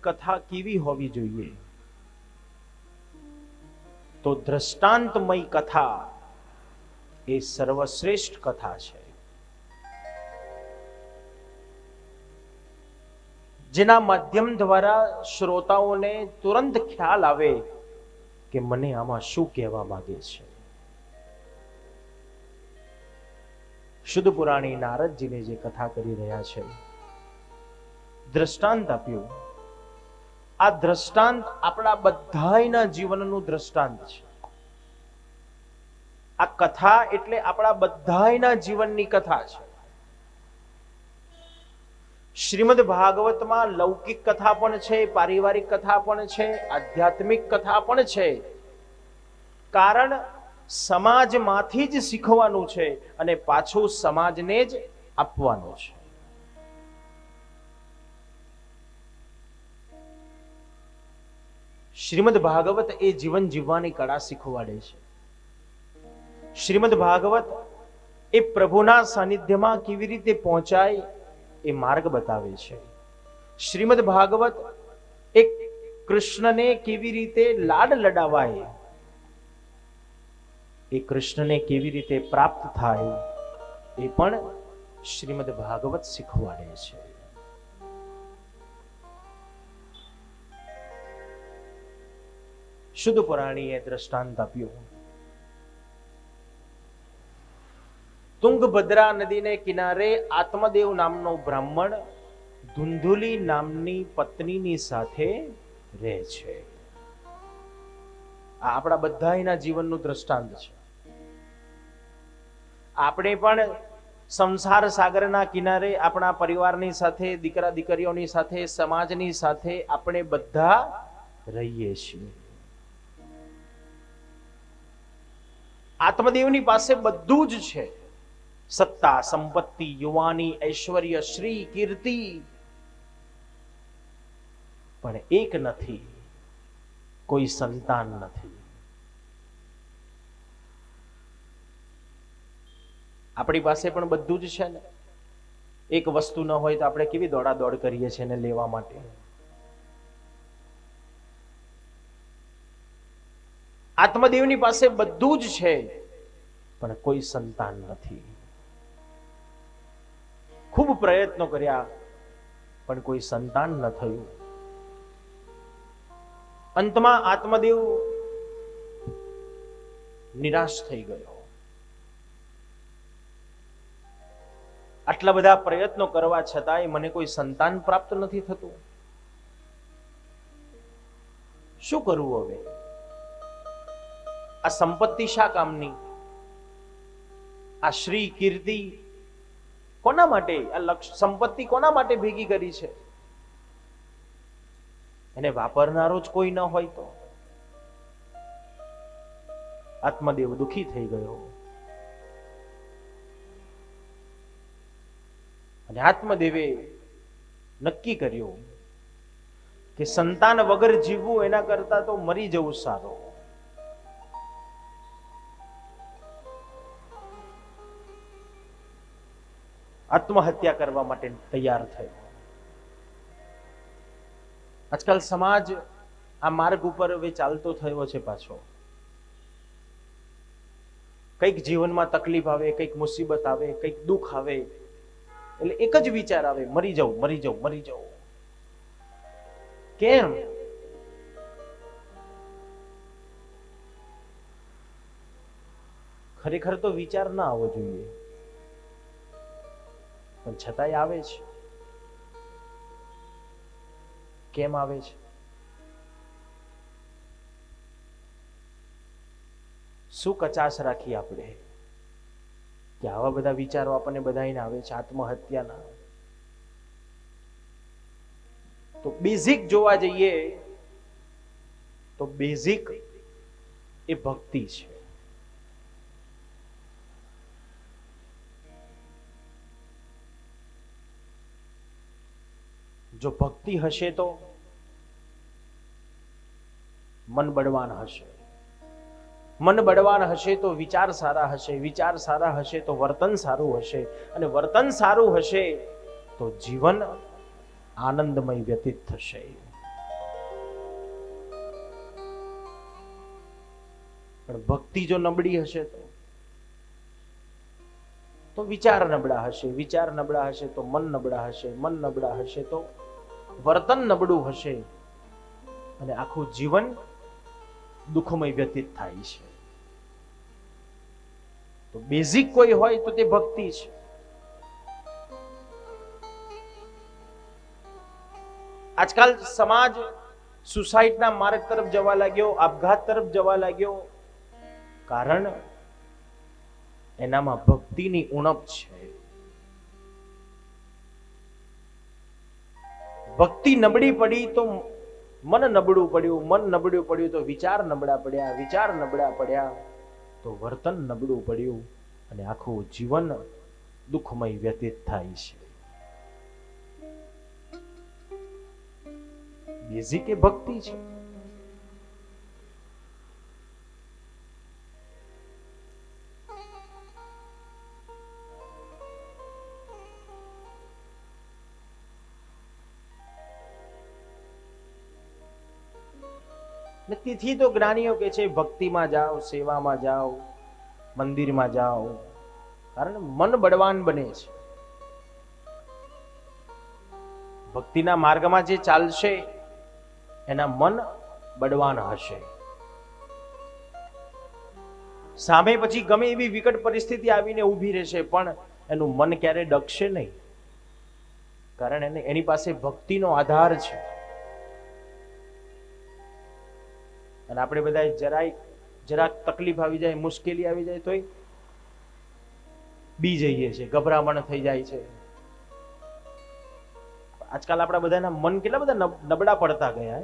કથા કેવી હોવી જોઈએ? તો દ્રષ્ટાંતમય કથા એ સર્વશ્રેષ્ઠ કથા છે, જેના માધ્યમ દ્વારા શ્રોતાઓને તુરંત ખ્યાલ આવે કે મને આમાં શું કહેવા માંગે છે. શુદ્ધ પુરાણી નારદજીને જે કથા કરી રહ્યા છે, દ્રષ્ટાંત આપ્યું. આ દ્રષ્ટાંત આપણા બધાના જીવનનું દ્રષ્ટાંત છે. આ કથા એટલે આપણા બધાના જીવનની કથા છે. શ્રીમદ ભાગવતમાં લૌકિક કથા પણ છે, પારિવારિક કથા પણ છે, આધ્યાત્મિક કથા પણ છે. કારણ સમાજમાંથી જ શીખવાનું છે અને પાછું સમાજને જ આપવાનું છે. શ્રીમદ ભાગવત એ જીવન જીવવાની કળા શીખવાડે છે. શ્રીમદ ભાગવત એ પ્રભુના સાનિધ્યમાં કેવી રીતે પહોંચાય એ માર્ગ બતાવે છે. શ્રીમદ ભાગવત એ કૃષ્ણને કેવી રીતે લાડ લડાવાય, એ કૃષ્ણને કેવી રીતે પ્રાપ્ત થાય એ પણ શ્રીમદ ભાગવત શીખવાડે છે. શુદ્ધ પુરાણીએ દ્રષ્ટાંત આપ્યું. તુંગભદ્રા નદીને કિનારે આત્મદેવ નામનો બ્રાહ્મણ ધુંધુલી નામની પત્નીની સાથે રહે છે. આ આપણા બધાના જીવનનું દ્રષ્ટાંત છે. આપણે પણ સંસાર સાગરના કિનારે આપણા પરિવારની સાથે, દીકરા દીકરીઓની સાથે, સમાજની સાથે આપણે બધા રહીએ છીએ. આત્મદેવની પાસે બધું જ છે. સત્તા, સંપત્તિ, યુવાની, ઐશ્વર્ય, શ્રી, કીર્તિ, પણ એક નથી, કોઈ સંતાન નથી. આપણી પાસે પણ બધું જ છે ને. એક વસ્તુ ન હોય તો આપણે કેવી દોડાદોડ કરીએ છીએ એને લેવા માટે. આત્મદેવની પાસે બધું જ છે પણ કોઈ સંતાન નથી. ખૂબ પ્રયત્નો કર્યા પણ કોઈ સંતાન ન થયું. અંતમાં આત્મદેવ નિરાશ થઈ ગયો. આટલા બધા પ્રયત્નો કરવા છતાંય મને કોઈ સંતાન પ્રાપ્ત નથી થતું. શું કરવું હવે? આ સંપત્તિ શા કામની? આ શ્રી, કીર્તિ કોના માટે? આ સંપત્તિ કોના માટે ભેગી કરી છે? એને વાપરનારો જ કોઈ ન હોય તો? આત્મદેવ દુખી થઈ ગયો અને આત્મદેવે નક્કી કર્યું કે સંતાન વગર જીવવું એના કરતા તો મરી જવું સારું. આત્મહત્યા કરવા માટે તૈયાર થયો. આજકાલ સમાજ આ માર્ગ ઉપર હવે ચાલતો થયો છે પાછો. કંઈક જીવનમાં તકલીફ આવે, કંઈક મુસીબત આવે, કંઈક દુઃખ આવે એટલે એક જ વિચાર આવે, મરી જાઉં, મરી જાઉં, મરી જાઉં. કેમ? ખરેખર તો વિચાર ના આવવો જોઈએ, પણ છતાંય આવે છે. કેમ આવે છે? શું કચાશ રાખી આપણે કે આવા બધા વિચારો આપણને બધાને આવે છે આત્મહત્યાના? તો બેઝિક જોવા જઈએ તો બેઝિક એ ભક્તિ છે. જો ભક્તિ હશે તો મન બળવાન હશે, મન બળવાન હશે તો વિચાર સારા હશે, વિચાર સારા હશે તો વર્તન સારું હશે, અને વર્તન સારું હશે તો જીવન આનંદમય વ્યતીત થશે. પણ ભક્તિ જો નબળી હશે તો વિચાર નબળા હશે, વિચાર નબળા હશે તો મન નબળા હશે, મન નબળા હશે તો વર્તન નબળું હશે અને આખું જીવન દુઃખમય વ્યતીત થાય છે. તો બેઝિક કોઈ હોય તો તે ભક્તિ છે. આજકાલ સમાજ સુસાઇડના માર્ગ તરફ જવા લાગ્યો, આપઘાત તરફ જવા લાગ્યો, કારણ એનામાં ભક્તિની ઉણપ છે. ભક્તિ નબળી પડી તો મન નબળું પડ્યું, મન નબળું પડ્યું તો વિચાર નબળા પડ્યા, વિચાર નબળા પડ્યા તો વર્તન નબળું પડ્યું અને આખું જીવન દુઃખમય વ્યતીત થાય છે. બેઝિક એ ભક્તિ છે. તેથી તો જ્ઞાનીઓ કે છે ભક્તિમાં જાઓ, સેવામાં જાઓ, મંદિરમાં જાઓ, કારણ મન બળવાન બને છે. ભક્તિના માર્ગમાં જે ચાલશે એના મન બળવાન હશે. સામે પછી ગમે એવી વિકટ પરિસ્થિતિ આવીને ઊભી રહેશે પણ એનું મન ક્યારે ડગશે નહીં, કારણ એની પાસે ભક્તિનો આધાર છે. અને આપણે બધા જરાક તકલીફ આવી જાય, મુશ્કેલી આવી જાય તોય બી જઈએ છે, ગભરામણ થઈ જાય છે. આજકાલ આપણા બધાના મન કેટલા બધા નબળા પડતા ગયા.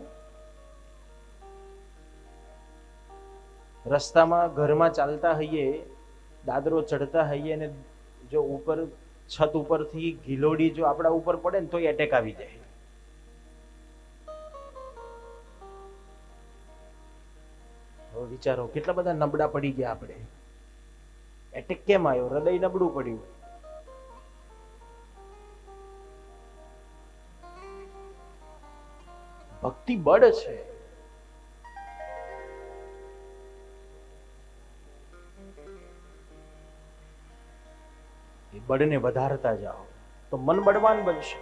રસ્તામાં, ઘરમાં ચાલતા હઈએ, દાદરો ચડતા હઈએ અને જો ઉપર છત ઉપરથી ગિલોડી જો આપણા ઉપર પડે ને તોય એટેક આવી જાય. વિચારો કેટલા બધા નબળા પડી ગયા આપણે. એટેક કેમ આવ્યો? હૃદય નબળું પડ્યું. ભક્તિ બળ છે. એ બળને વધારતા જાઓ તો મન બળવાન બનશે.